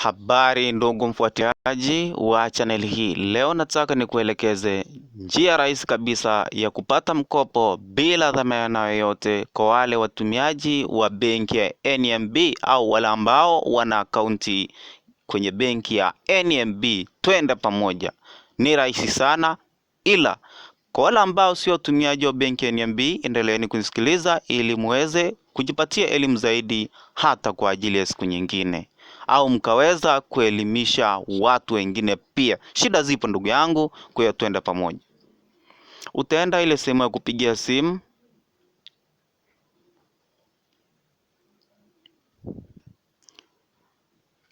Habari ndugu mfuatiliaji wa channel hii. Leo nataka nikuelekeze njia rahisi kabisa ya kupata mkopo bila dhamana yoyote kwa wale watumiaji wa benki ya NMB au wale ambao wana akaunti kwenye benki ya NMB. Twende pamoja. Ni rahisi sana, ila kwa wale ambao sio watumiaji wa benki ya NMB, endeleeni kunisikiliza ili muweze kujipatia elimu zaidi hata kwa ajili ya siku nyingine, au mkaweza kuelimisha watu wengine pia. Shida zipo ndugu yangu, kwa hiyo twende pamoja. Utaenda ile sehemu ya kupigia simu,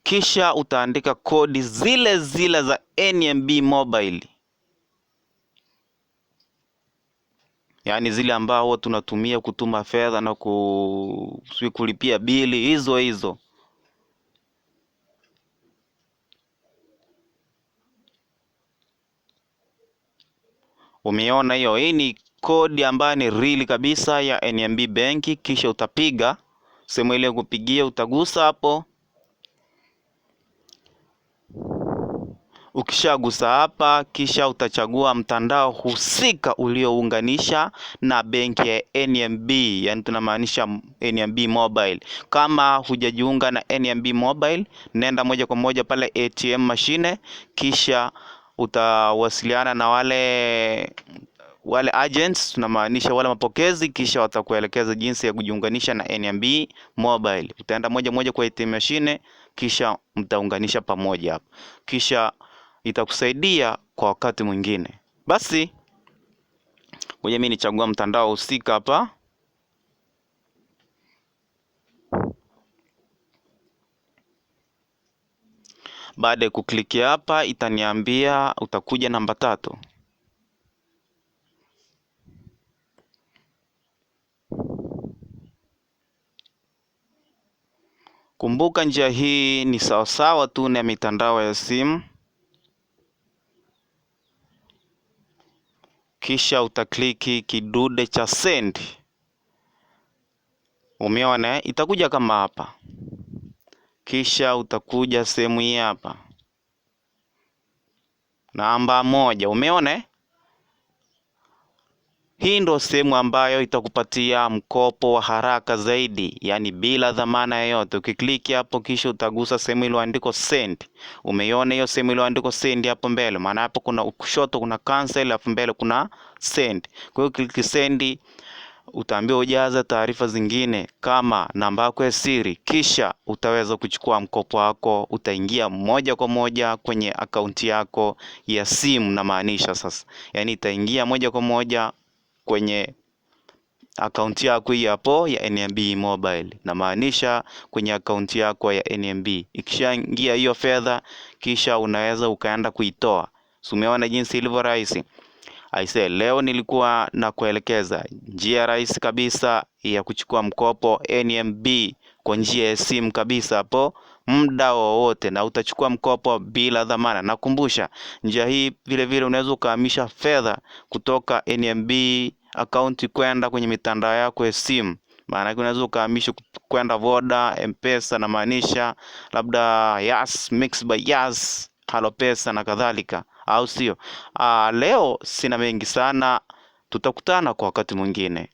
kisha utaandika kodi zile zile za NMB mobile, yaani zile ambao tunatumia kutuma fedha na kulipia bili, hizo. Umeona hiyo? Hii ni kodi ambayo ni real kabisa ya NMB benki. Kisha utapiga sehemu ile kupigia, utagusa hapo. Ukishagusa hapa, kisha utachagua mtandao husika uliounganisha na benki ya NMB, yani tunamaanisha NMB mobile. Kama hujajiunga na NMB mobile, nenda moja kwa moja pale ATM machine, kisha utawasiliana na wale agents, tunamaanisha wale mapokezi, kisha watakuelekeza jinsi ya kujiunganisha na NMB mobile. Utaenda moja kwa ATM machine, kisha mtaunganisha pamoja hapo, kisha itakusaidia kwa wakati mwingine. Basi ngoja mimi nichagua mtandao husika hapa. Baada ya kuklikia hapa, itaniambia utakuja namba 3. Kumbuka njia hii ni sawasawa tu na mitandao ya simu. Kisha utakliki kidude cha send. Umeona? Itakuja kama hapa. Kisha utakuja sehemu hii hapa, namba 1. Umeona? Hii ndo sehemu ambayo itakupatia mkopo wa haraka zaidi, yani bila dhamana yoyote. Ukikliki hapo, kisha utagusa sehemu iliyoandikwa send. Umeiona hiyo sehemu iliyoandikwa send hapo mbele? Maana hapo kuna kushoto kuna cancel, hapo mbele kuna send. Kwa hiyo kliki send, utaambiwa ujaza taarifa zingine kama namba yako ya siri, kisha utaweza kuchukua mkopo wako. Utaingia moja kwa moja kwenye akaunti yako ya simu, na maanisha sasa, yani itaingia moja kwa moja kwenye akaunti yako hii hapo ya NMB mobile, na maanisha kwenye akaunti yako ya NMB. Ikishaingia hiyo fedha, kisha unaweza ukaenda kuitoa. Umeona jinsi ilivyo rahisi? Aise, leo nilikuwa na kuelekeza njia rahisi kabisa ya kuchukua mkopo NMB kwa njia ya simu kabisa hapo muda wowote, na utachukua mkopo bila dhamana. Nakumbusha, njia hii vile unaweza ukahamisha fedha kutoka NMB akaunti kwenda kwenye mitandao yako ya simu. Maana unaweza ukahamisha kwenda Voda, M-Pesa, na maanisha labda Yas, Mixx by Yas, Halo Pesa na kadhalika, au sio? Leo sina mengi sana, tutakutana kwa wakati mwingine.